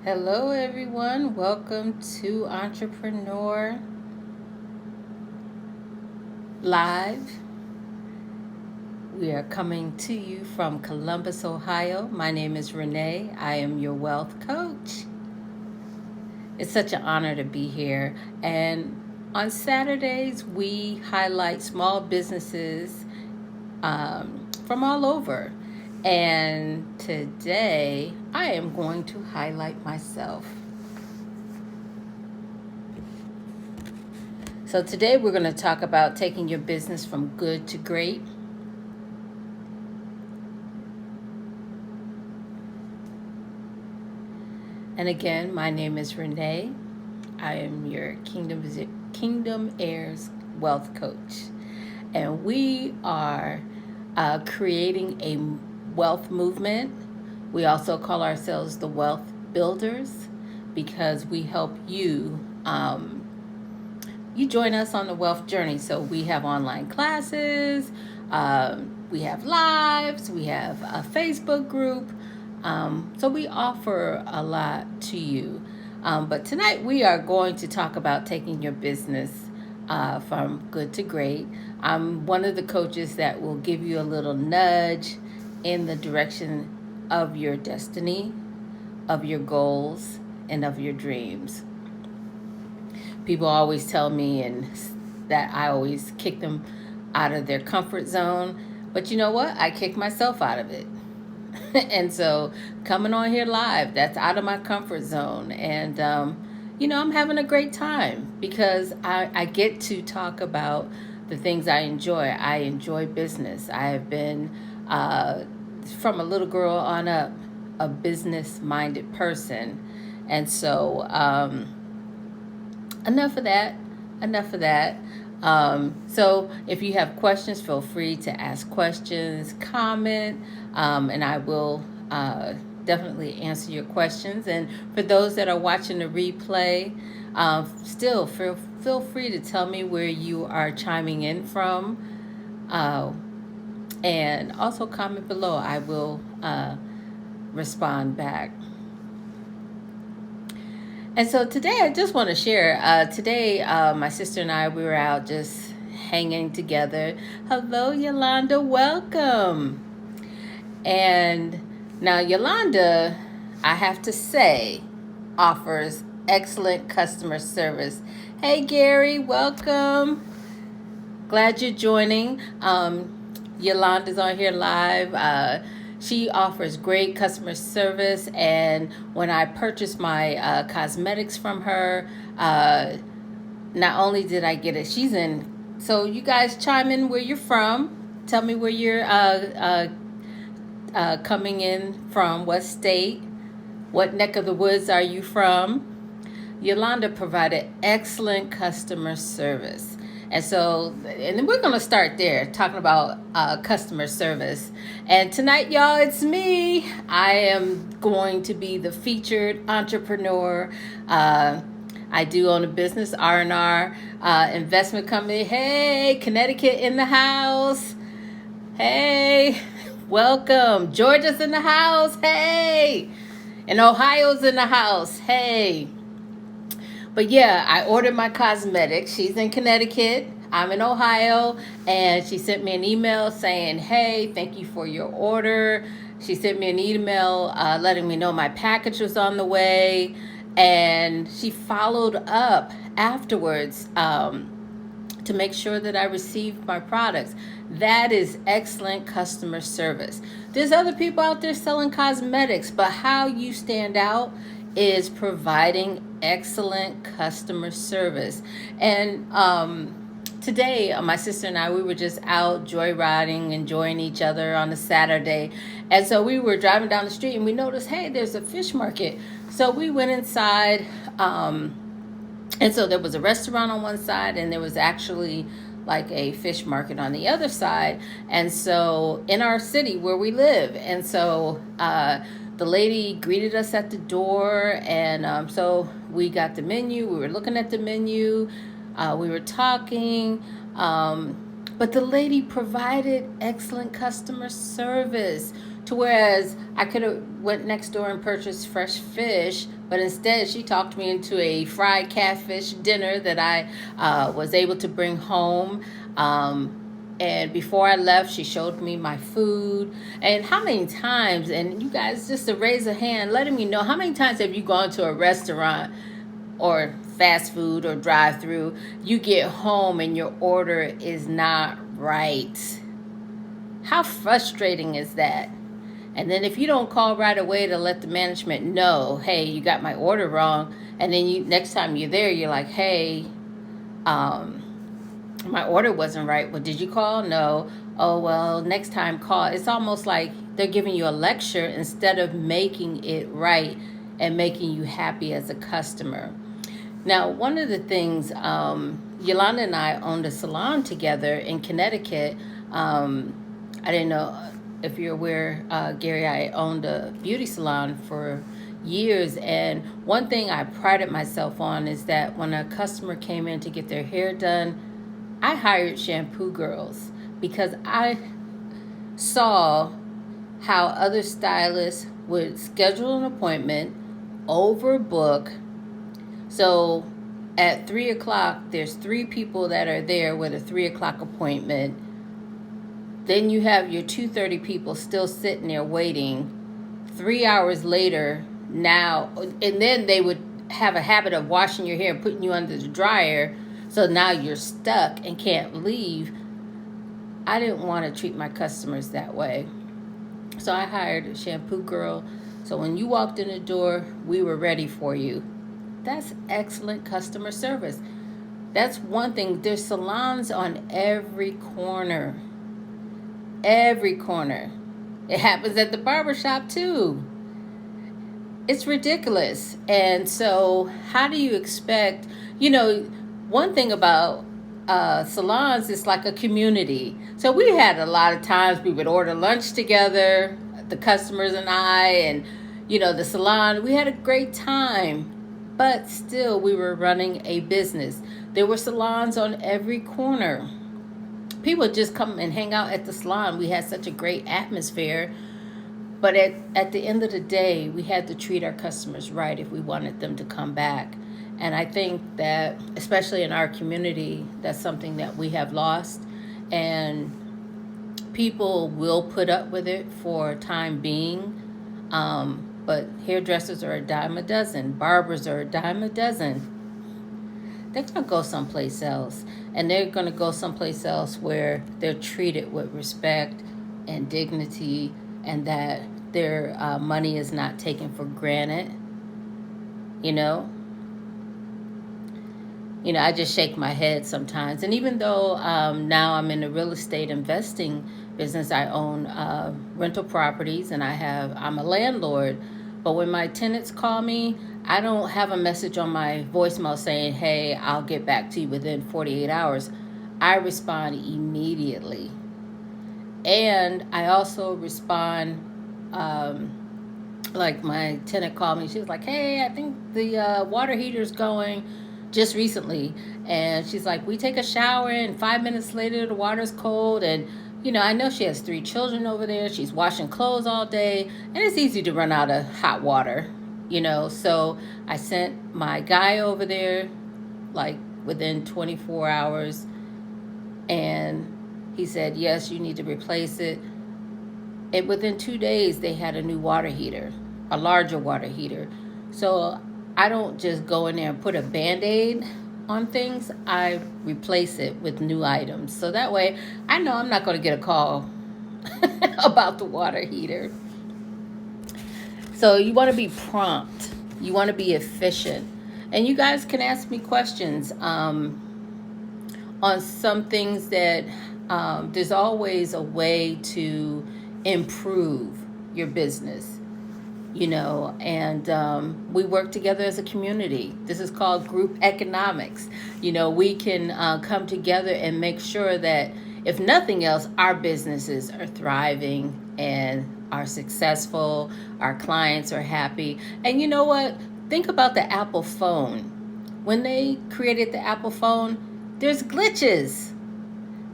Hello, everyone. Welcome to Entrepreneur Live. We are coming to you from Columbus, Ohio. My name is Renee. I am your wealth coach. It's such an honor to be here. And on Saturdays, we highlight small businesses from all over. And today, I am going to highlight myself. So today we're going to talk about taking your business from good to great. And again, my name is Renee. I am your Kingdom Heirs wealth coach. And we are creating a wealth movement. We also call ourselves the Wealth Builders because we help you you join us on the wealth journey. So we have online classes, we have lives, we have a Facebook group. So we offer a lot to you. But tonight we are going to talk about taking your business from good to great. I'm one of the coaches that will give you a little nudge in the direction of your destiny, of your goals, and of your dreams. People always tell me that I always kick them out of their comfort zone. But you know what? I kick myself out of it. And so coming on here live, that's out of my comfort zone. And, I'm having a great time because I get to talk about the things I enjoy. I enjoy business. I have been, from a little girl on up, a business-minded person. And so, enough of that. So if you have questions, feel free to ask questions, comment, and I will definitely answer your questions. And for those that are watching the replay, still feel free to tell me where you are chiming in from, and also comment below. I will respond back. And so today I just want to share. Today, my sister and I, we were out just hanging together. Hello, Yolanda. Welcome. And now Yolanda, I have to say, offers excellent customer service. Hey, Gary. Welcome. Glad you're joining. Yolanda's on here live. She offers great customer service, and when I purchased my cosmetics from her, not only did I get it, she's in. So you guys chime in where you're from. Tell me where you're coming in from, what state, what neck of the woods are you from. Yolanda provided excellent customer service. And so, and then we're going to start there, talking about customer service. And tonight, y'all, it's me. I am going to be the featured entrepreneur. I do own a business, R&R investment company. Hey, Connecticut in the house. Hey, welcome. Georgia's in the house. Hey. And Ohio's in the house. Hey. But yeah, I ordered my cosmetics. She's in Connecticut. I'm in Ohio. And she sent me an email saying, hey, thank you for your order. She sent me an email letting me know my package was on the way. And she followed up afterwards to make sure that I received my products. That is excellent customer service. There's other people out there selling cosmetics, but how you stand out is providing excellent customer service. And today, my sister and I, we were just out joyriding, enjoying each other on a Saturday. And so we were driving down the street and we noticed, hey, there's a fish market. So we went inside, and so there was a restaurant on one side and there was actually like a fish market on the other side. And so in our city where we live. And so the lady greeted us at the door, and so we got the menu. We were looking at the menu. We were talking, but the lady provided excellent customer service. To whereas I could have went next door and purchased fresh fish, But instead, she talked me into a fried catfish dinner that I was able to bring home. And before I left, she showed me my food. And how many times, and you guys, just to raise a hand, letting me know, how many times have you gone to a restaurant or fast food or drive-through, you get home and your order is not right? How frustrating is that? And then if you don't call right away to let the management know, hey, you got my order wrong, and then next time you're there, you're like, hey, my order wasn't right. Well, did you call? No. Oh, well, next time call. It's almost like they're giving you a lecture instead of making it right and making you happy as a customer. Now, one of the things, Yolanda and I owned a salon together in Connecticut. I didn't know if you're aware, Gary, I owned a beauty salon for years. And one thing I prided myself on is that when a customer came in to get their hair done, I hired shampoo girls because I saw how other stylists would schedule an appointment, overbook. So at 3 o'clock, there's 3 people that are there with a 3 o'clock appointment. Then you have your 2:30 people still sitting there waiting. 3 hours later, now, and then they would have a habit of washing your hair and putting you under the dryer. So now you're stuck and can't leave. I didn't want to treat my customers that way. So I hired a shampoo girl. So when you walked in the door, we were ready for you. That's excellent customer service. That's one thing. There's salons on every corner. Every corner. It happens at the barbershop too. It's ridiculous. And so how do you expect, one thing about salons is like a community. So we had a lot of times we would order lunch together, the customers and I, and the salon. We had a great time, but still we were running a business. There were salons on every corner. People would just come and hang out at the salon. We had such a great atmosphere. But at the end of the day, we had to treat our customers right if we wanted them to come back. And I think that, especially in our community, that's something that we have lost. And people will put up with it for time being. But hairdressers are a dime a dozen. Barbers are a dime a dozen. They're going to go someplace else. And they're going to go someplace else where they're treated with respect and dignity, and that their money is not taken for granted. I just shake my head sometimes. And even though now I'm in the real estate investing business, I own rental properties and I'm a landlord. But when my tenants call me, I don't have a message on my voicemail saying, hey, I'll get back to you within 48 hours. I respond immediately. And I also respond, like my tenant called me. She was like, hey, I think the water heater's going just recently. And she's like, we take a shower and 5 minutes later the water's cold. And, I know she has 3 children over there. She's washing clothes all day. And it's easy to run out of hot water, So I sent my guy over there like within 24 hours. And he said, yes, you need to replace it. And within 2 days, they had a new water heater, a larger water heater. So I don't just go in there and put a Band-Aid on things. I replace it with new items. So that way, I know I'm not going to get a call about the water heater. So you want to be prompt. You want to be efficient. And you guys can ask me questions on some things that there's always a way to improve your business, and we work together as a community. This is called group economics. We can come together and make sure that, if nothing else, our businesses are thriving and are successful, our clients are happy. And you know what? Think about the Apple phone. When they created the Apple phone, there's glitches.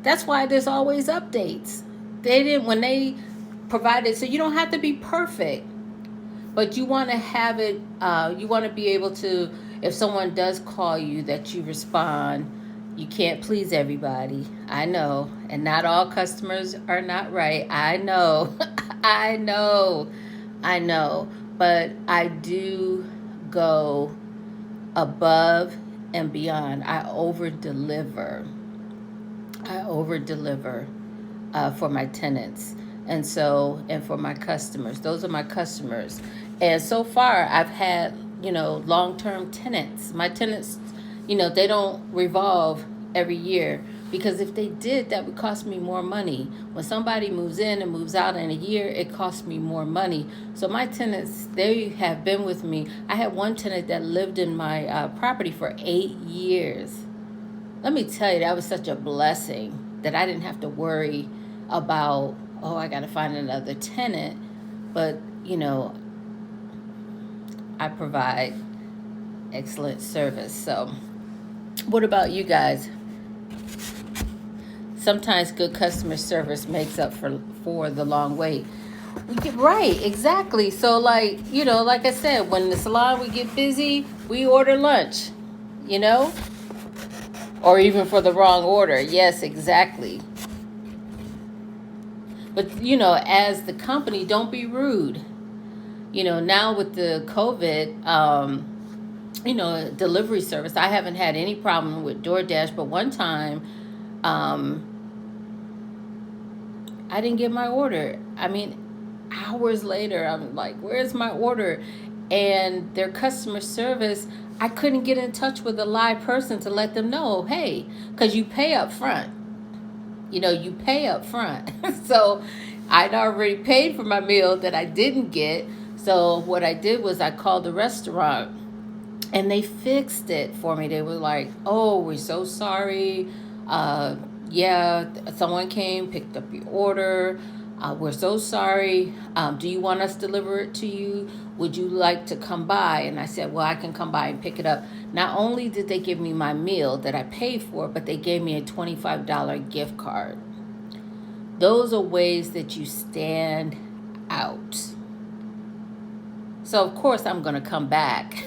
That's why there's always updates. When they provided, so you don't have to be perfect. but you want to have it, you want to be able to, if someone does call you, that you respond. You can't please everybody. I know. And not all customers are not right. I know. I know. I know. But I do go above and beyond. I over deliver. For my tenants. And for my customers. Those are my customers. And so far, I've had, long-term tenants. My tenants, they don't revolve every year, because if they did, that would cost me more money. When somebody moves in and moves out in a year, it costs me more money. So my tenants, they have been with me. I had one tenant that lived in my property for 8 years. Let me tell you, that was such a blessing that I didn't have to worry about, I got to find another tenant. But, I provide excellent service. So what about you guys? Sometimes good customer service makes up for the long wait. Right, exactly. So like I said, when the salon we get busy, we order lunch, or even for the wrong order. Yes, exactly. But, as the company, don't be rude. Now with the COVID, delivery service, I haven't had any problem with DoorDash, but one time, I didn't get my order. I mean, hours later, I'm like, where's my order? And their customer service, I couldn't get in touch with a live person to let them know, hey, because you pay up front. You pay up front. So I'd already paid for my meal that I didn't get. So what I did was I called the restaurant and they fixed it for me. They were like, oh, we're so sorry. Someone came, picked up your order. We're so sorry. Do you want us to deliver it to you? Would you like to come by? And I said, well, I can come by and pick it up. Not only did they give me my meal that I paid for, but they gave me a $25 gift card. Those are ways that you stand out. So, of course, I'm going to come back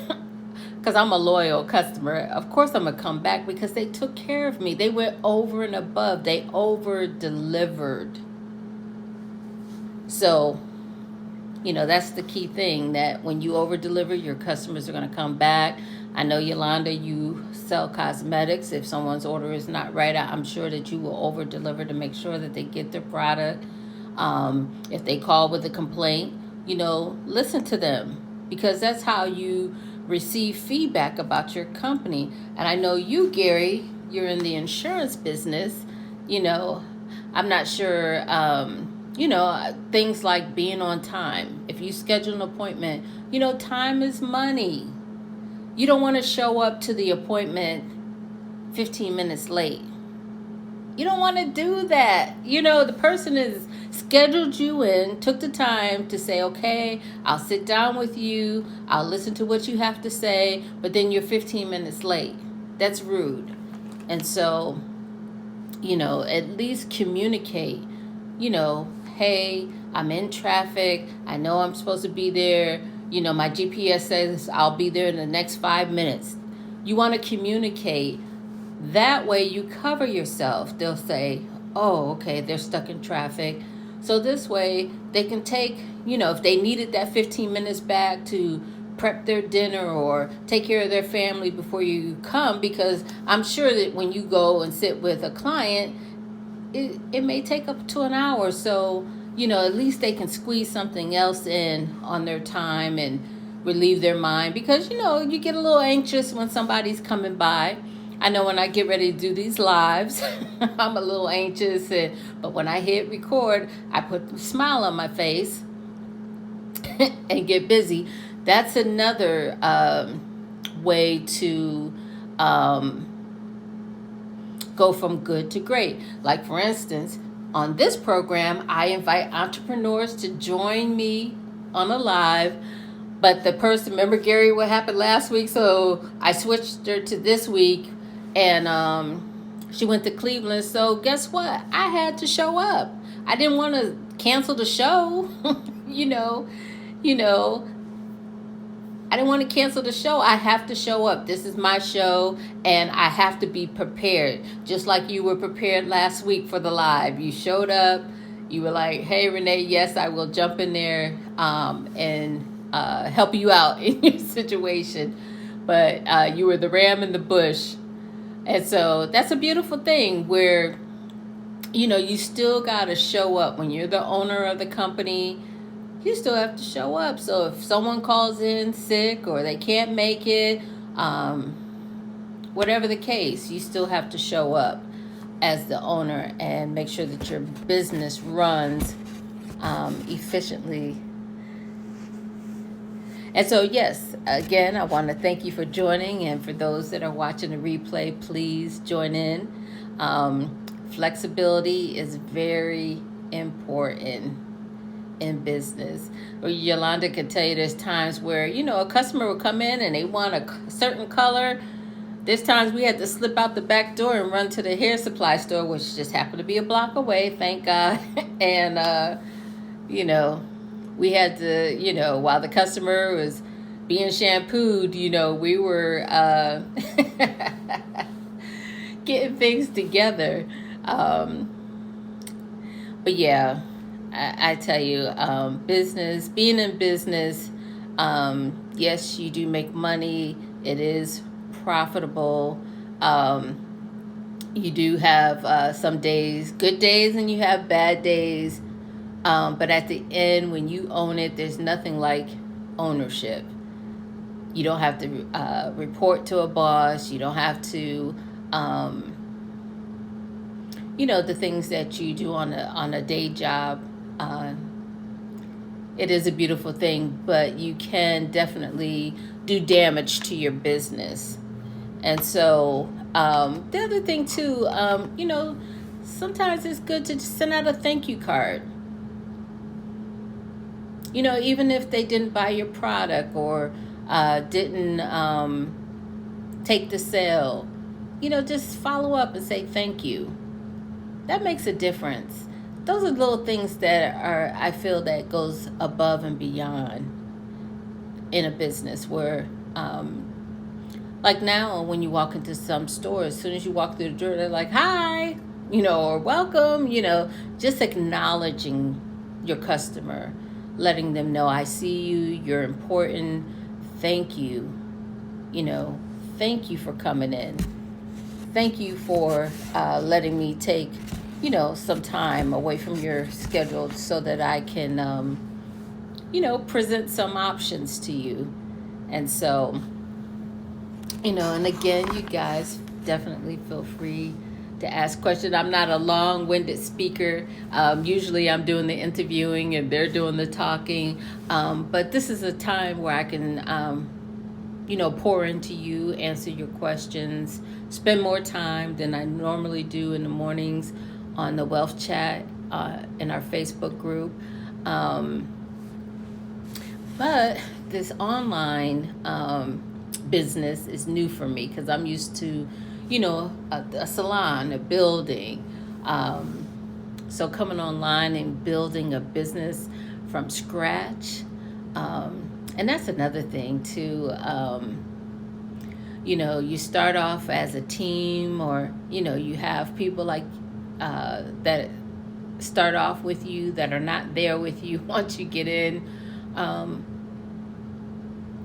because I'm a loyal customer. Of course, I'm going to come back because they took care of me. They went over and above. They over-delivered. So, that's the key thing, that when you over-deliver, your customers are going to come back. I know, Yolanda, you sell cosmetics. If someone's order is not right, I'm sure that you will over-deliver to make sure that they get their product. If they call with a complaint, listen to them, because that's how you receive feedback about your company. And I know you, Gary, you're in the insurance business. I'm not sure, things like being on time. If you schedule an appointment, time is money. You don't want to show up to the appointment 15 minutes late. You don't want to do that. The person has scheduled you in, took the time to say, okay, I'll sit down with you, I'll listen to what you have to say, but then you're 15 minutes late. That's rude. And so, at least communicate, hey, I'm in traffic. I know I'm supposed to be there. My GPS says I'll be there in the next 5 minutes. You want to communicate. That way you cover yourself. They'll say, oh, okay, they're stuck in traffic. So this way they can take, if they needed that 15 minutes back to prep their dinner or take care of their family before you come, because I'm sure that when you go and sit with a client, it may take up to an hour. So, at least they can squeeze something else in on their time and relieve their mind, because, you get a little anxious when somebody's coming by. I know when I get ready to do these lives, I'm a little anxious, but when I hit record, I put a smile on my face and get busy. That's another way to go from good to great. Like, for instance, on this program, I invite entrepreneurs to join me on a live. But the person, remember, Gary, what happened last week? So I switched her to this week. And she went to Cleveland. So guess what? I had to show up. I didn't want to cancel the show. I didn't want to cancel the show. I have to show up. This is my show, and I have to be prepared. Just like you were prepared last week for the live. You showed up. You were like, hey, Renee, yes, I will jump in there and help you out in your situation. But you were the ram in the bush. And so that's a beautiful thing where, you still got to show up. When you're the owner of the company, you still have to show up. So if someone calls in sick or they can't make it, whatever the case, you still have to show up as the owner and make sure that your business runs efficiently. And so, yes, again, I want to thank you for joining. And for those that are watching the replay, please join in. Flexibility is very important in business. Yolanda can tell you there's times where, a customer will come in and they want a certain color. There's times we had to slip out the back door and run to the hair supply store, which just happened to be a block away, thank God. And, we had to, while the customer was being shampooed, we were getting things together. But yeah, I tell you, being in business, yes, you do make money. It is profitable. You do have some days, good days, and you have bad days. But at the end, when you own it, there's nothing like ownership. You don't have to report to a boss. You don't have to, the things that you do on a day job. It is a beautiful thing, but you can definitely do damage to your business. And so the other thing too, sometimes it's good to send out a thank you card. Even if they didn't buy your product or didn't take the sale, just follow up and say thank you. That makes a difference. Those are little things that I feel that goes above and beyond in a business where, like now when you walk into some stores, as soon as you walk through the door, they're like, hi, or welcome, just acknowledging your customer, letting them know, I see you, you're important, thank you, thank you for coming in. Thank you for letting me take, some time away from your schedule so that I can, present some options to you. And so, and again, you guys definitely feel free to ask questions. I'm not a long-winded speaker. Usually I'm doing the interviewing and they're doing the talking. But this is a time where I can, pour into you, answer your questions, spend more time than I normally do in the mornings on the Wealth Chat in our Facebook group. But this online business is new for me because I'm used to, a salon, a building. So coming online and building a business from scratch. And that's another thing too. You start off as a team or, you have people like that start off with you that are not there with you once you get in.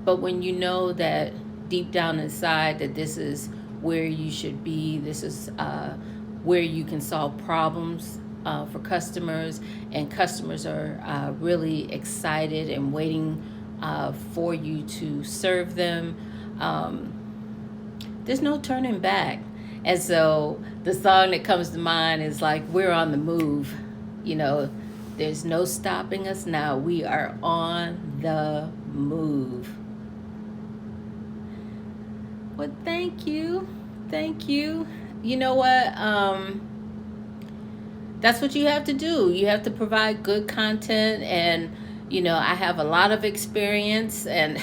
But when you know that deep down inside that this is where you should be, this is where you can solve problems for customers, and customers are really excited and waiting for you to serve them, there's no turning back. And so the song that comes to mind is like, we're on the move. There's no stopping us now. We are on the move. Well, thank you. Thank you. You know what? That's what you have to do. You have to provide good content. And, I have a lot of experience and,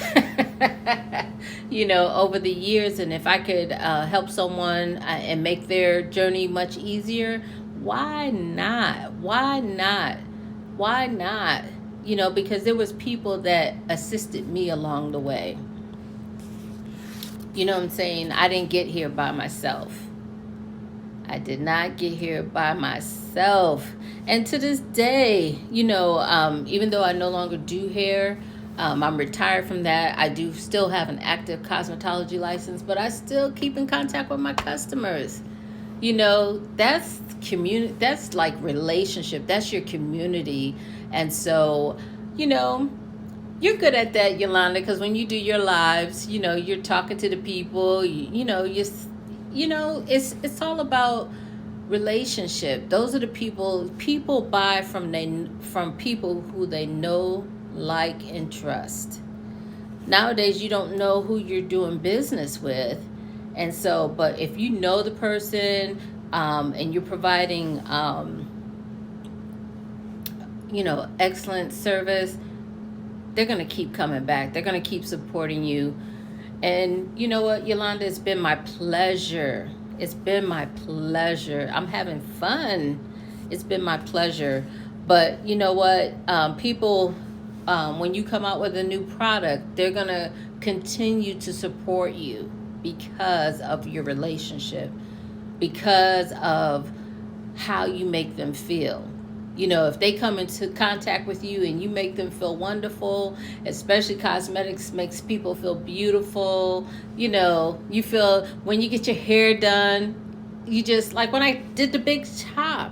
over the years. And if I could help someone and make their journey much easier, why not? Why not? Why not? Because there was people that assisted me along the way. You know what I'm saying? I didn't get here by myself. I did not get here by myself. And to this day, even though I no longer do hair, I'm retired from that. I do still have an active cosmetology license, but I still keep in contact with my customers. That's community. That's like relationship. That's your community. And so, you're good at that, Yolanda, because when you do your lives, you're talking to the people. It's all about relationship. Those are the people buy from people who they know, like, and trust. Nowadays, you don't know who you're doing business with. And so, but if you know the person, and you're providing, excellent service, they're going to keep coming back. They're going to keep supporting you. And you know what, Yolanda, it's been my pleasure. It's been my pleasure. I'm having fun. It's been my pleasure. But you know what? People, when you come out with a new product, they're going to continue to support you because of your relationship, because of how you make them feel. If they come into contact with you and you make them feel wonderful, especially cosmetics makes people feel beautiful. You feel when you get your hair done, you just, like when I did the big chop,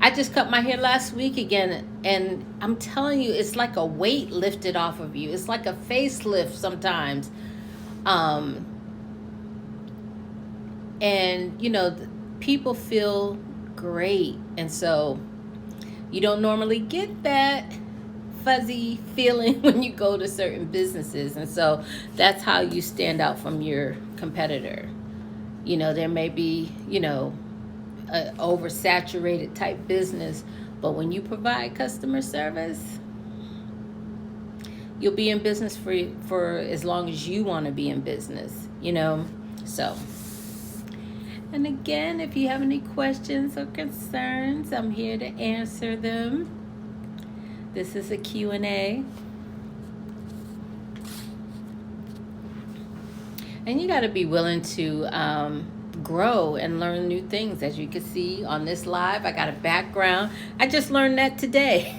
I just cut my hair last week again, and I'm telling you, it's like a weight lifted off of you. It's like a facelift sometimes. And people feel great. And so you don't normally get that fuzzy feeling when you go to certain businesses. And so that's how you stand out from your competitor. There may be, an oversaturated type business, but when you provide customer service, you'll be in business for as long as you want to be in business, so. And again, if you have any questions or concerns, I'm here to answer them. This is a Q&A. And you got to be willing to grow and learn new things. As you can see on this live, I got a background. I just learned that today.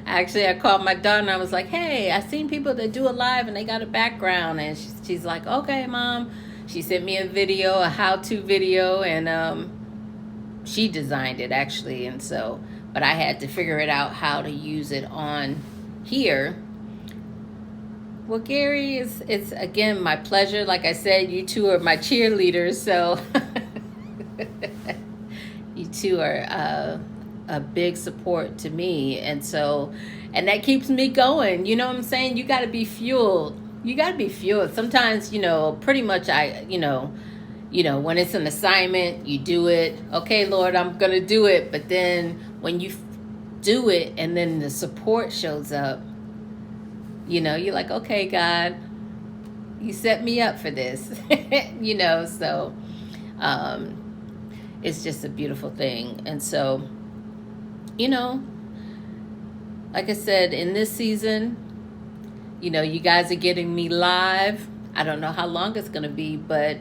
Actually, I called my daughter and I was like, hey, I seen people that do a live and they got a background. And she's like, okay, Mom. She sent me a video, a how-to video, and she designed it actually. And so, but I had to figure it out how to use it on here. Well, Gary, it's again my pleasure. Like I said, you two are my cheerleaders, so you two are a big support to me, and that keeps me going. You know what I'm saying? You got to be fueled. You got to be fueled. Sometimes, pretty much when it's an assignment, you do it. Okay, Lord, I'm going to do it. But then when you do it and then the support shows up, you're like, okay, God, you set me up for this, so it's just a beautiful thing. And so, like I said, in this season, you guys are getting me live. I don't know how long it's going to be, but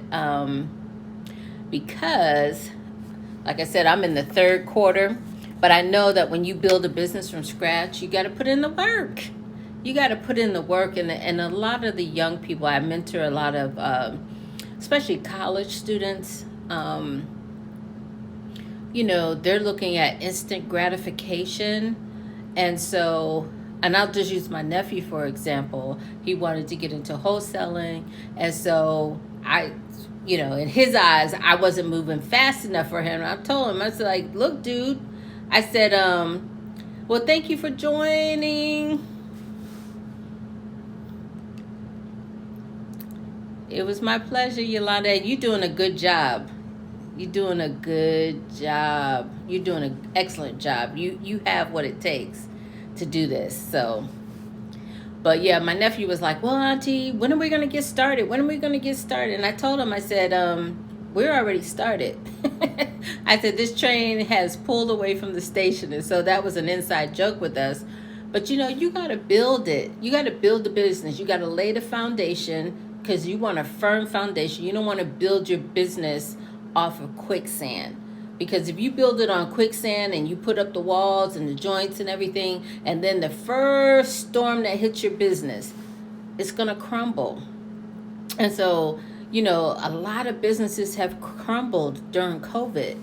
because, like I said, I'm in the third quarter, but I know that when you build a business from scratch, you got to put in the work. You got to put in the work. And a lot of the young people, I mentor a lot of, especially college students, they're looking at instant gratification. And so, and I'll just use my nephew, for example. He wanted to get into wholesaling. And so in his eyes, I wasn't moving fast enough for him. I told him, I was like, look, dude, I said, well, thank you for joining. It was my pleasure, Yolanda. You're doing a good job. You're doing a good job. You're doing an excellent job. You have what it takes to do this. So, but yeah, my nephew was like, well, Auntie, when are we going to get started? When are we going to get started? And I told him, I said, we're already started. I said, this train has pulled away from the station. And so that was an inside joke with us. But you got to build it. You got to build the business. You got to lay the foundation because you want a firm foundation. You don't want to build your business off of quicksand. Because if you build it on quicksand and you put up the walls and the joints and everything, and then the first storm that hits your business, it's going to crumble. And so, a lot of businesses have crumbled during COVID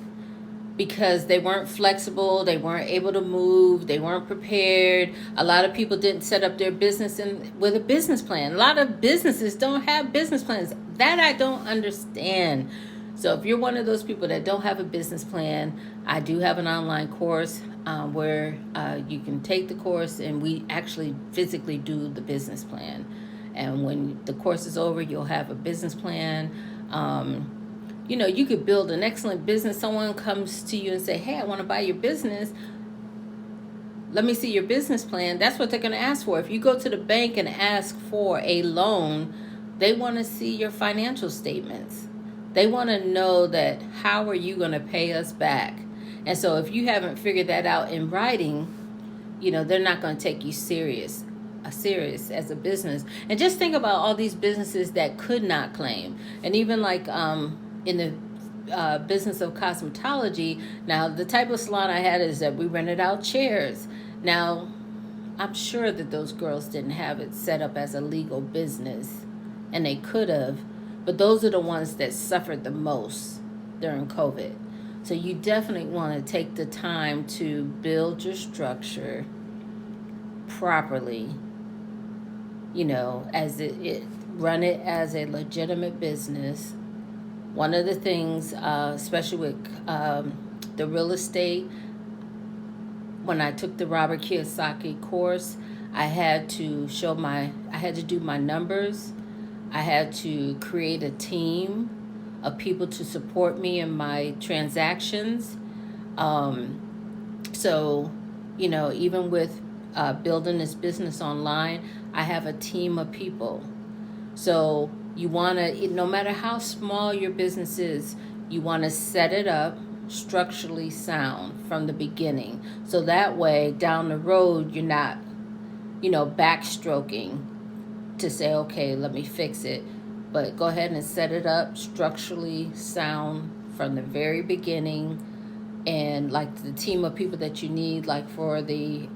because they weren't flexible, they weren't able to move, they weren't prepared. A lot of people didn't set up their business with a business plan. A lot of businesses don't have business plans. That I don't understand. So if you're one of those people that don't have a business plan, I do have an online course where you can take the course and we actually physically do the business plan. And when the course is over, you'll have a business plan. You could build an excellent business. Someone comes to you and say, hey, I want to buy your business. Let me see your business plan. That's what they're going to ask for. If you go to the bank and ask for a loan, they want to see your financial statements. They want to know that how are you going to pay us back? And so if you haven't figured that out in writing, they're not going to take you serious as a business. And just think about all these businesses that could not claim. And even like in the business of cosmetology, now the type of salon I had is that we rented out chairs. Now, I'm sure that those girls didn't have it set up as a legal business, and they could have. But those are the ones that suffered the most during COVID. So you definitely want to take the time to build your structure properly, as it run it as a legitimate business. One of the things, especially with the real estate, when I took the Robert Kiyosaki course, I had to do my numbers. I had to create a team of people to support me in my transactions. So, even with building this business online, I have a team of people. So you want to, no matter how small your business is, you want to set it up structurally sound from the beginning. So that way, down the road, you're not, backstroking to say, okay, let me fix it. But go ahead and set it up structurally sound from the very beginning. And like the team of people that you need, like for the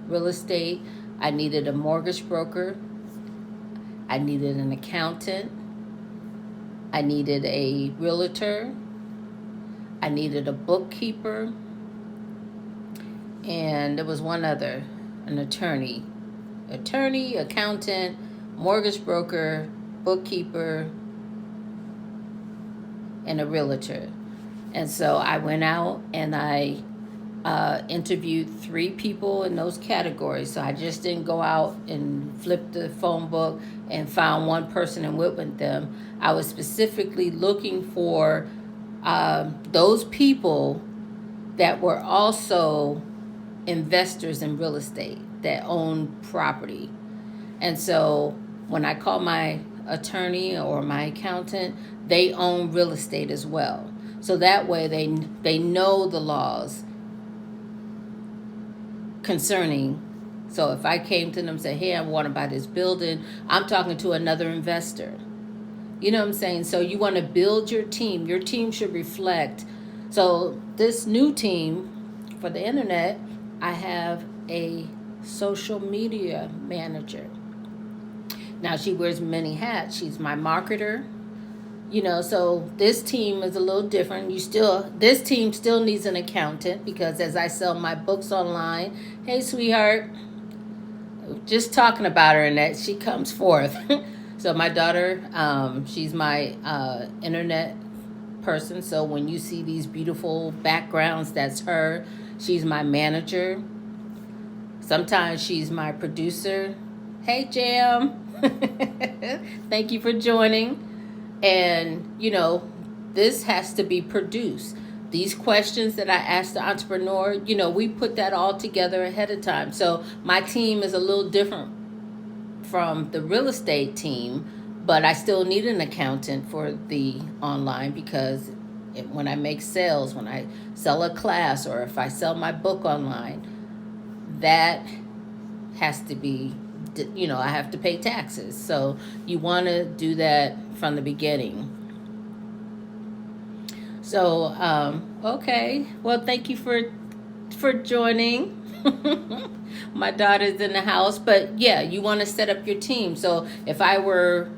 real estate, I needed a mortgage broker. I needed an accountant. I needed a realtor. I needed a bookkeeper. And there was one other, an attorney. Attorney, accountant, mortgage broker, bookkeeper, and a realtor. And so I went out and I interviewed 3 people in those categories. So I just didn't go out and flip the phone book and found one person and went with them. I was specifically looking for those people that were also investors in real estate that own property. And so when I call my attorney or my accountant, they own real estate as well. So that way they know the laws concerning. So if I came to them and said, hey, I want to buy this building, I'm talking to another investor. You know what I'm saying? So you want to build your team. Your team should reflect. So this new team for the internet, I have a social media manager. Now she wears many hats. She's my marketer. So this team is a little different. This team still needs an accountant because as I sell my books online, hey, sweetheart, just talking about her and that she comes forth. So my daughter, she's my internet person. So when you see these beautiful backgrounds, that's her. She's my manager. Sometimes she's my producer. Hey, Jam. Thank you for joining. And, this has to be produced. These questions that I asked the entrepreneur, we put that all together ahead of time. So my team is a little different from the real estate team, but I still need an accountant for the online because when I make sales, when I sell a class or if I sell my book online, that has to be, I have to pay taxes. So you want to do that from the beginning. So, okay. Well, thank you for joining. My daughter's in the house, but yeah, you want to set up your team. So if I were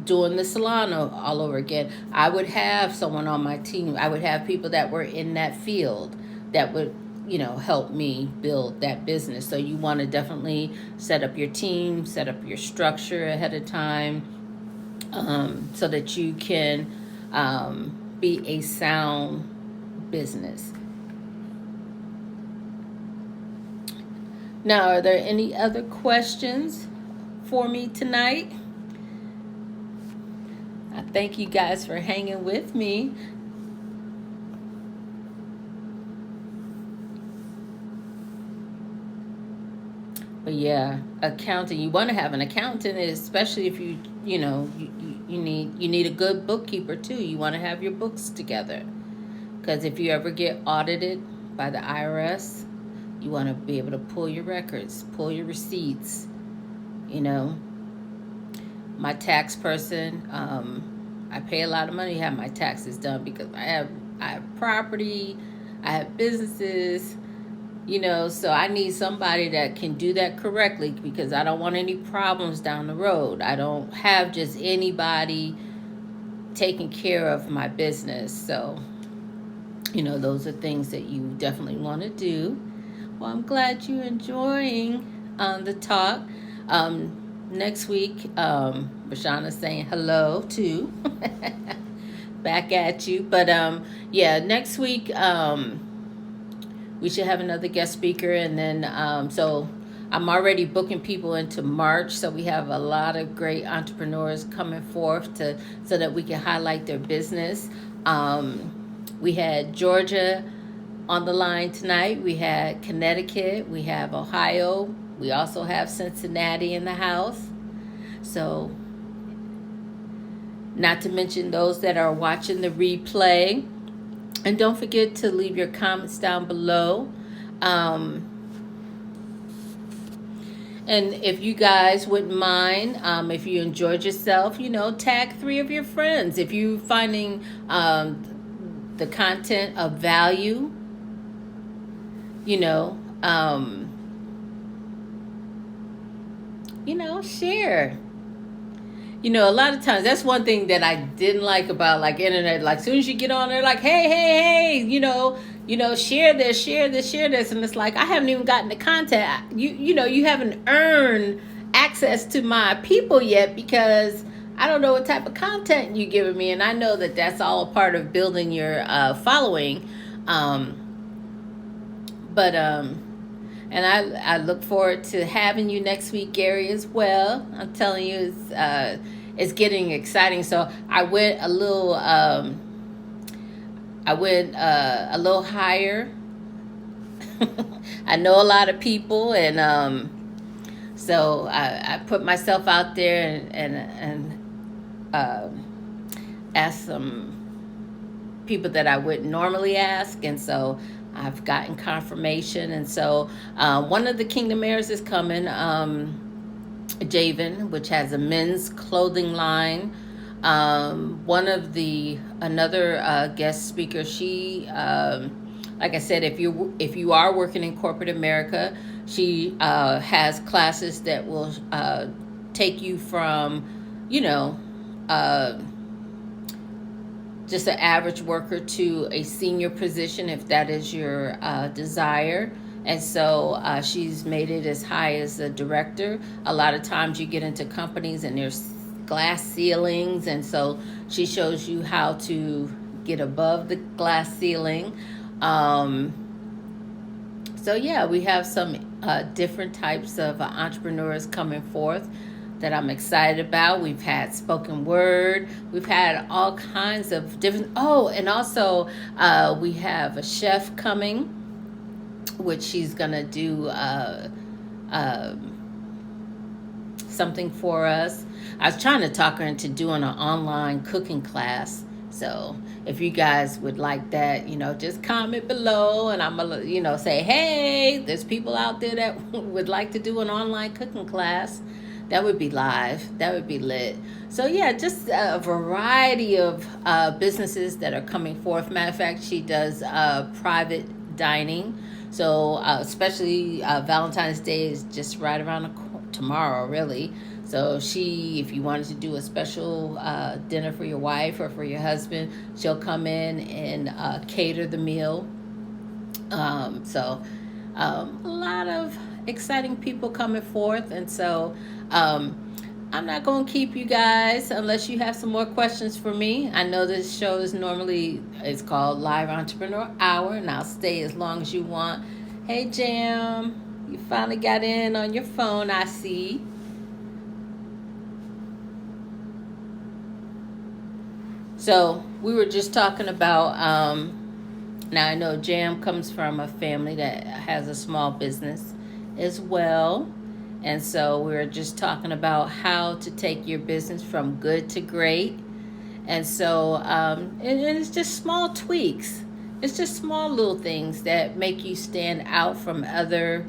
doing the salon all over again, I would have someone on my team. I would have people that were in that field that would, help me build that business. So you want to definitely set up your team, set up your structure ahead of time, so that you can be a sound business. Now, are there any other questions for me tonight? I thank you guys for hanging with me. But yeah, accounting. You want to have an accountant, especially if you need a good bookkeeper too. You want to have your books together, because if you ever get audited by the IRS, you want to be able to pull your records, pull your receipts. My tax person, I pay a lot of money to have my taxes done, because I have property, I have businesses, so I need somebody that can do that correctly, because I don't want any problems down the road. I don't have just anybody taking care of my business. So, those are things that you definitely want to do. Well, I'm glad you're enjoying the talk. Next week, Rashana's saying hello too. Back at you. But yeah, next week we should have another guest speaker, and then so I'm already booking people into March. So we have a lot of great entrepreneurs coming forth so that we can highlight their business. We had Georgia on the line tonight. We had Connecticut. We have Ohio. We also have Cincinnati in the house. So, not to mention those that are watching the replay. And don't forget to leave your comments down below. And if you guys wouldn't mind, if you enjoyed yourself, tag 3 of your friends. If you're finding the content of value, share. A lot of times, that's one thing that I didn't like about internet. Like, as soon as you get on there, like, hey, share this, share this. And it's like, I haven't even gotten the content. You haven't earned access to my people yet, because I don't know what type of content you're giving me. And I know that that's all a part of building your following. And I look forward to having you next week, Gary, as well. I'm telling you, it's getting exciting. So I went a little higher. I know a lot of people, and so I put myself out there and asked some people that I wouldn't normally ask, and so I've gotten confirmation. And so one of the Kingdom Heirs is coming, Javen, which has a men's clothing line. Another guest speaker, she, like I said, if you are working in corporate America, she has classes that will take you from, just an average worker to a senior position, if that is your desire. And so she's made it as high as a director. A lot of times you get into companies and there's glass ceilings, and so she shows you how to get above the glass ceiling. So yeah, we have some different types of entrepreneurs coming forth that I'm excited about. We've had spoken word. We've had all kinds of different, and also we have a chef coming, which she's gonna do something for us. I was trying to talk her into doing an online cooking class So if you guys would like that, just comment below, and I'm gonna, say, hey, there's people out there that would like to do an online cooking class. That would be live. That would be lit. So yeah, just a variety of businesses that are coming forth. Matter of fact, she does private dining. So especially Valentine's Day is just right around tomorrow, really. So if you wanted to do a special dinner for your wife or for your husband, she'll come in and cater the meal. A lot of exciting people coming forth. And so I'm not going to keep you guys unless you have some more questions for me. I know this show it's called Live Entrepreneur Hour, and I'll stay as long as you want. Hey, Jam, you finally got in on your phone, I see. So we were just talking about, now I know Jam comes from a family that has a small business as well. And so we were just talking about how to take your business from good to great. And so and it's just small tweaks. It's just small little things that make you stand out from other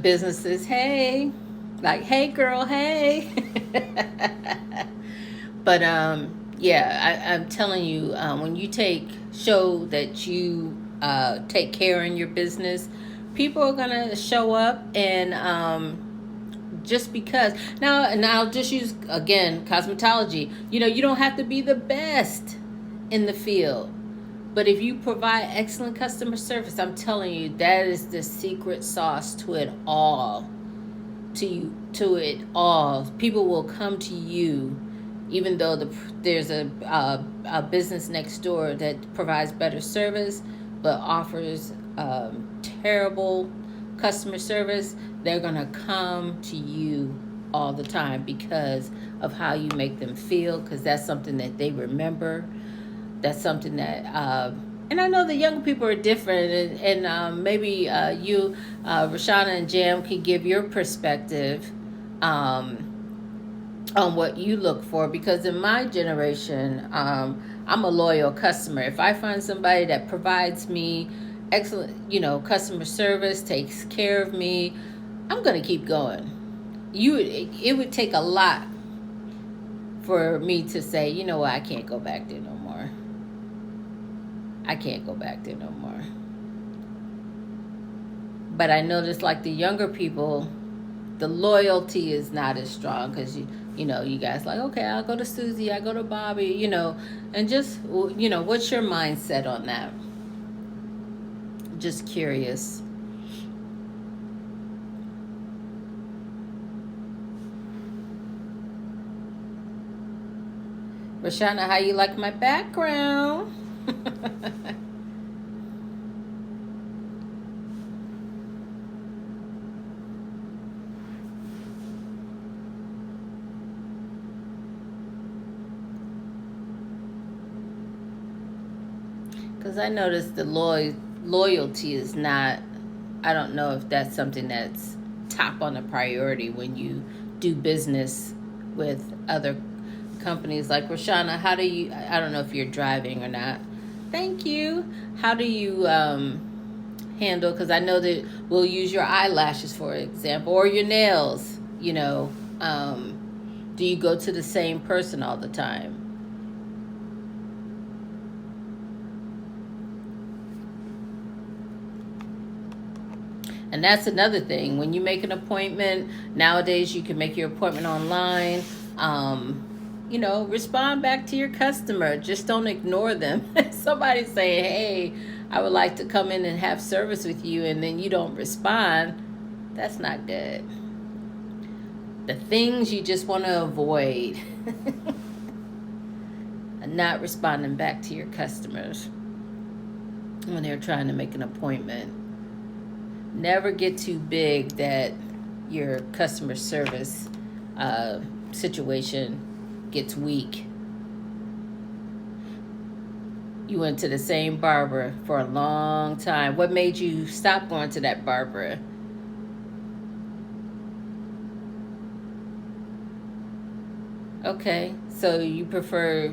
businesses. Hey, like, hey girl, hey. But I'm telling you, when you show that you take care in your business, people are gonna show up. And just because now, and I'll just use again cosmetology. You don't have to be the best in the field, but if you provide excellent customer service, I'm telling you, that is the secret sauce to it all. To it all, people will come to you, even though there's a business next door that provides better service but offers terrible customer service. They're gonna come to you all the time because of how you make them feel, because that's something that they remember. That's something that and I know the young people are different, and maybe you, Rashana and Jam, can give your perspective on what you look for, because in my generation, I'm a loyal customer. If I find somebody that provides me excellent, customer service, takes care of me, I'm gonna keep going. It would take a lot for me to say, you know what, I can't go back there no more. I can't go back there no more. But I notice, like, the younger people, the loyalty is not as strong, because you guys like, okay, I'll go to Susie, I go to Bobby, and just, what's your mindset on that? Just curious. Rashana, how you like my background? Because I noticed the loyalty is not, I don't know if that's something that's top on the priority when you do business with other companies. Like, Rashana, how do you, I don't know if you're driving or not. Thank you. How do you handle, because I know that we'll use your eyelashes, for example, or your nails, do you go to the same person all the time? And that's another thing. When you make an appointment, nowadays you can make your appointment online. Respond back to your customer. Just don't ignore them. Somebody's saying, hey, I would like to come in and have service with you, and then you don't respond. That's not good. The things you just want to avoid. Not responding back to your customers when they're trying to make an appointment. Never get too big that your customer service situation gets weak. You went to the same barber for a long time. What made you stop going to that barber? Okay, so you prefer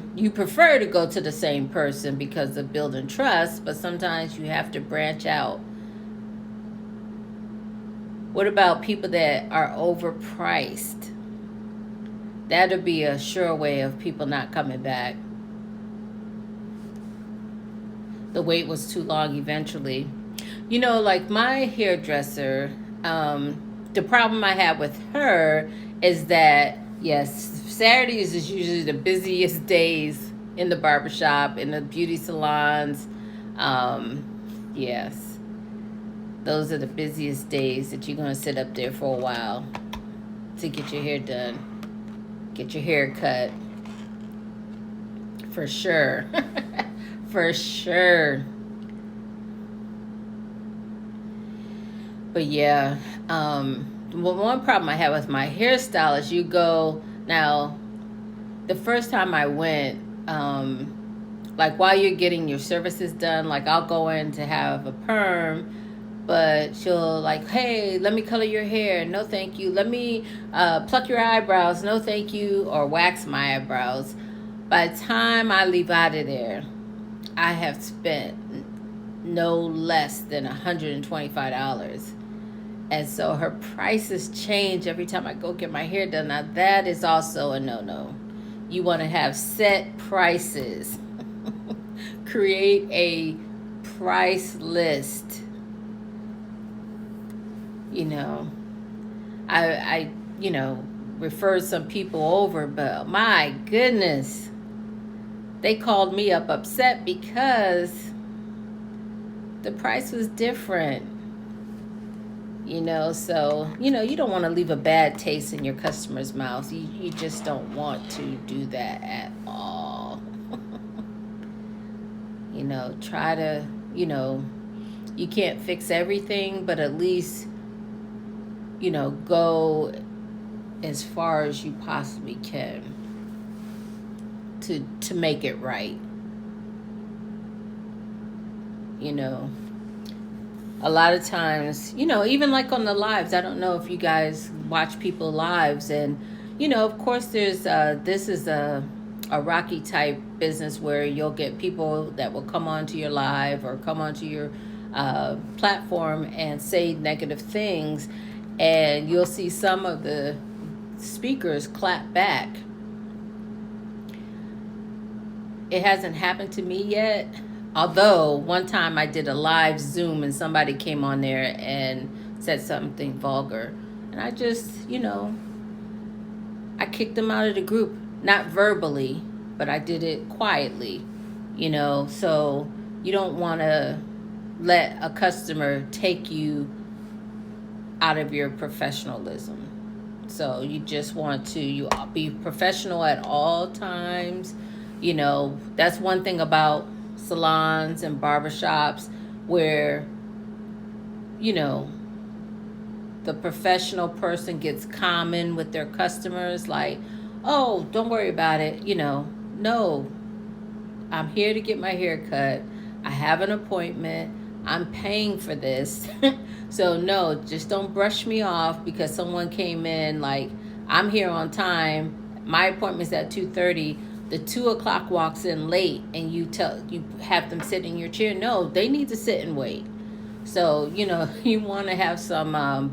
to go to the same person because of building trust, but sometimes you have to branch out. What about people that are overpriced? That'll be a sure way of people not coming back. The wait was too long eventually. Like my hairdresser, the problem I have with her is that, yes, Saturdays is usually the busiest days in the barbershop, in the beauty salons. Yes, those are the busiest days that you're going to sit up there for a while to get your hair done, get your hair cut. For sure. For sure. But yeah, one problem I have with my hairstylist, you go now. The first time I went, like while you're getting your services done, like I'll go in to have a perm, but she'll like, hey, let me color your hair. No, thank you. Let me pluck your eyebrows. No, thank you. Or wax my eyebrows. By the time I leave out of there, I have spent no less than $125. And so her prices change every time I go get my hair done. Now that is also a no-no. You want to have set prices. Create a price list. I referred some people over, but my goodness, they called me up upset because the price was different. So you don't want to leave a bad taste in your customer's mouth. You just don't want to do that at all. Try to, you can't fix everything, but at least go as far as you possibly can to make it right. A lot of times, even like on the lives, I don't know if you guys watch people lives, and of course there's this is a rocky type business where you'll get people that will come onto your live or come onto your platform and say negative things, and you'll see some of the speakers clap back. It hasn't happened to me yet. Although one time I did a live Zoom and somebody came on there and said something vulgar. And I just, I kicked them out of the group. Not verbally, but I did it quietly, So you don't want to let a customer take you out of your professionalism. So you just want to be professional at all times. That's one thing about salons and barbershops where the professional person gets common with their customers, like, oh, don't worry about it, no, I'm here to get my hair cut, I have an appointment, I'm paying for this. So no, just don't brush me off because someone came in, like, I'm here on time, my appointment's at 2:30. The 2 o'clock walks in late and you have them sit in your chair. No, they need to sit and wait. So, you want to have some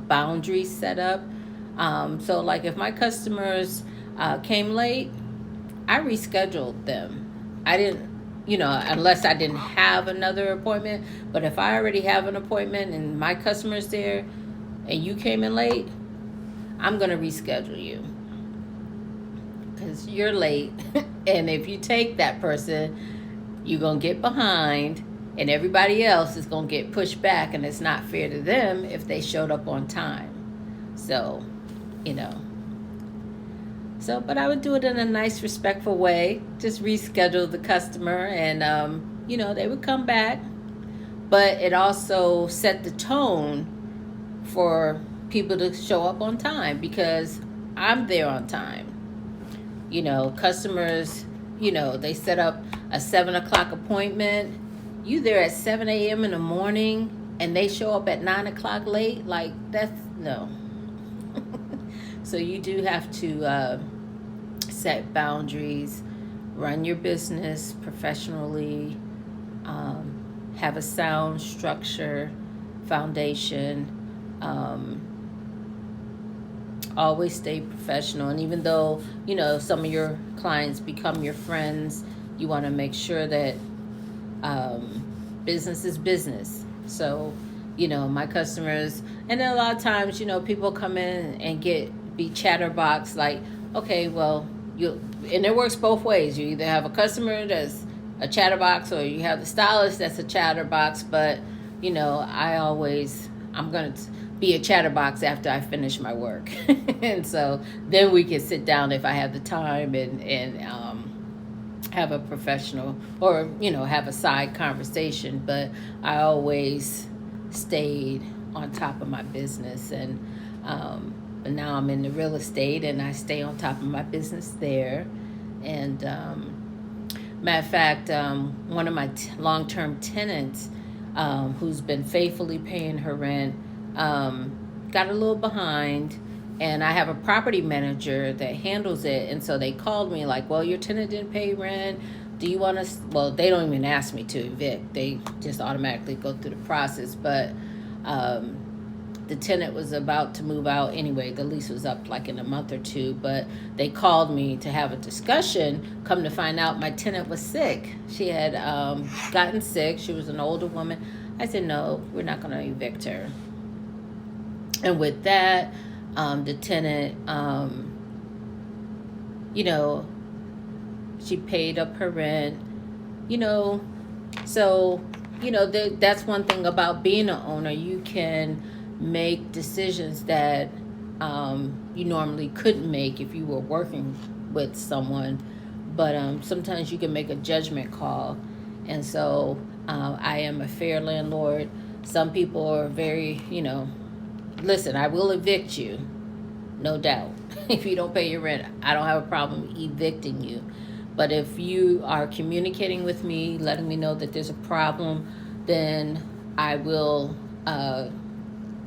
boundaries set up. So like if my customers came late, I rescheduled them. I didn't, unless I didn't have another appointment. But if I already have an appointment and my customer's there and you came in late, I'm going to reschedule you. Because you're late, and if you take that person, you're going to get behind, and everybody else is going to get pushed back, and it's not fair to them if they showed up on time. So, but I would do it in a nice, respectful way. Just reschedule the customer, and, they would come back. But it also set the tone for people to show up on time because I'm there on time. Customers, they set up a 7 o'clock appointment. You there at 7 a.m. in the morning and they show up at 9 o'clock late. Like, that's no. So you do have to set boundaries, run your business professionally, have a sound structure, foundation, always stay professional. And even though, some of your clients become your friends, you want to make sure that business is business. So, my customers, and then a lot of times, people come in and be chatterbox, like, okay, well, and it works both ways. You either have a customer that's a chatterbox, or you have the stylist that's a chatterbox. But, I'm going to be a chatterbox after I finish my work. And so then we can sit down if I have the time and have a professional, or have a side conversation. But I always stayed on top of my business, and but now I'm in the real estate, and I stay on top of my business there. And matter of fact, one of my long-term tenants, who's been faithfully paying her rent, got a little behind, and I have a property manager that handles it. And so they called me like, well, your tenant didn't pay rent. Do you want us? Well, they don't even ask me to evict. They just automatically go through the process. But the tenant was about to move out anyway. The lease was up like in a month or two. But they called me to have a discussion. Come to find out, my tenant was sick. She had gotten sick. She was an older woman. I said, no, we're not going to evict her. And with that, the tenant, she paid up her rent, so, that's one thing about being an owner. You can make decisions that you normally couldn't make if you were working with someone. But sometimes you can make a judgment call. And so I am a fair landlord. Some people are very, listen, I will evict you, no doubt. If you don't pay your rent, I don't have a problem evicting you. But if you are communicating with me, letting me know that there's a problem, then I will, I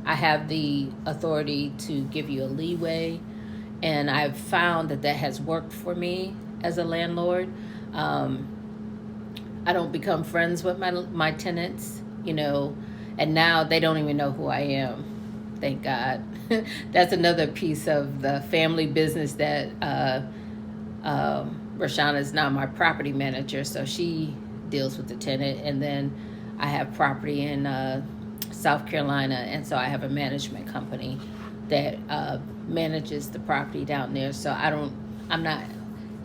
have the authority to give you a leeway. And I've found that has worked for me as a landlord. I don't become friends with my tenants, and now they don't even know who I am. Thank God. That's another piece of the family business that Rashana is now my property manager, so she deals with the tenant. And then I have property in South Carolina, and so I have a management company that manages the property down there. So I'm not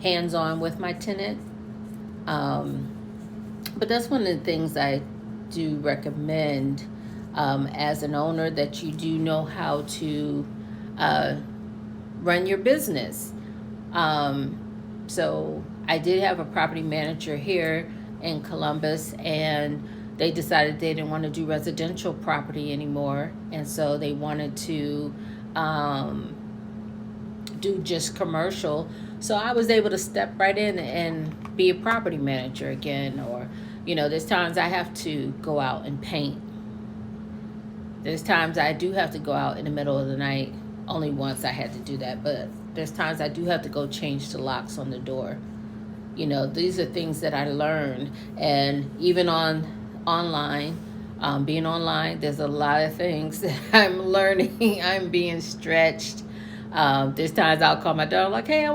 hands-on with my tenant. But that's one of the things I do recommend as an owner, that you do know how to run your business. So I did have a property manager here in Columbus, and they decided they didn't want to do residential property anymore. And so they wanted to do just commercial. So I was able to step right in and be a property manager again. Or, there's times I have to go out and paint. There's times I do have to go out in the middle of the night. Only once I had to do that, but there's times I do have to go change the locks on the door. These are things that I learned. And even online, being online, there's a lot of things that I'm learning. I'm being stretched. There's times I'll call my daughter like, hey,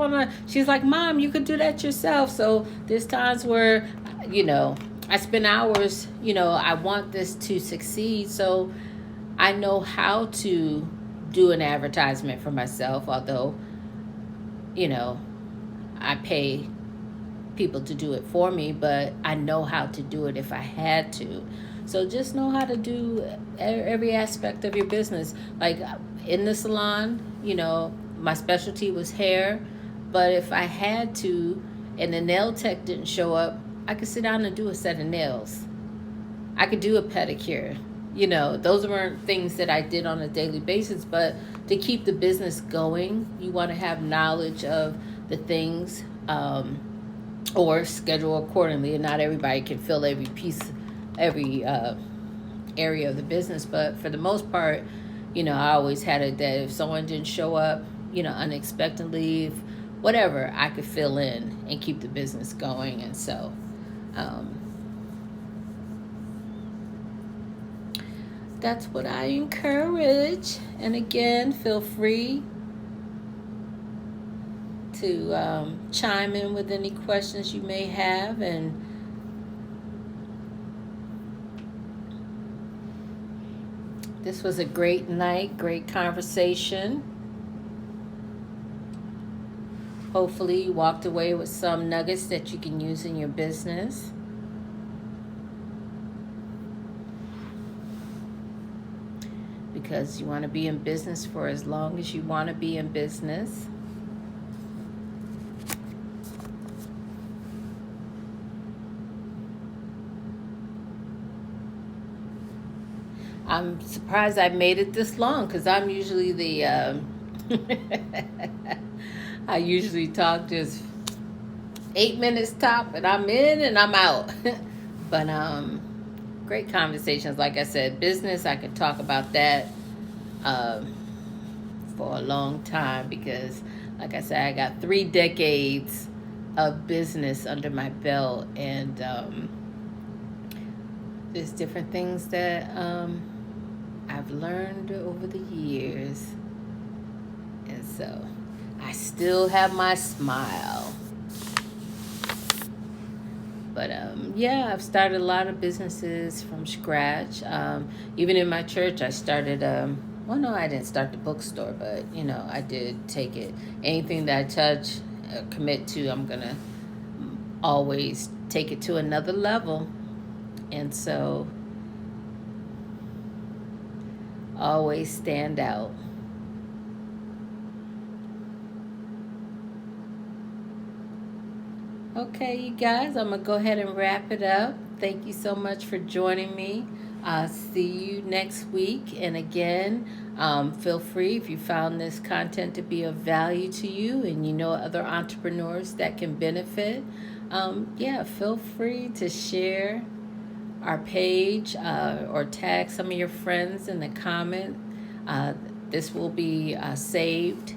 she's like, Mom, you could do that yourself. So there's times where, I spend hours, I want this to succeed. So I know how to do an advertisement for myself, although, I pay people to do it for me, but I know how to do it if I had to. So just know how to do every aspect of your business. Like in the salon, my specialty was hair, but if I had to and the nail tech didn't show up, I could sit down and do a set of nails. I could do a pedicure. Those weren't things that I did on a daily basis, but to keep the business going, you want to have knowledge of the things, or schedule accordingly. And not everybody can fill every piece, every area of the business. But for the most part, I always had it that if someone didn't show up, unexpectedly, whatever I could fill in and keep the business going. And so that's what I encourage. And again, feel free to chime in with any questions you may have. And this was a great night, great conversation. Hopefully you walked away with some nuggets that you can use in your business. Because you want to be in business for as long as you want to be in business. I'm surprised I made it this long, because I'm usually the I usually talk just 8 minutes top, and I'm in and I'm out. But great conversations. Like I said, business, I could talk about that for a long time, because like I said, I got 3 decades of business under my belt, and there's different things that I've learned over the years. And so I still have my smile. But yeah, I've started a lot of businesses from scratch. Even in my church, I started, well, no, I didn't start the bookstore, but, you know, I did take it. Anything that I touch, commit to, I'm going to always take it to another level. And so, always stand out. Okay, you guys, I'm going to go ahead and wrap it up. Thank you so much for joining me. See you next week. And again, feel free, if you found this content to be of value to you and you know other entrepreneurs that can benefit, yeah, feel free to share our page or tag some of your friends in the comment. This will be saved.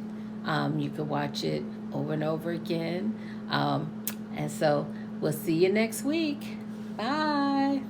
You can watch it over and over again. And so we'll see you next week. Bye.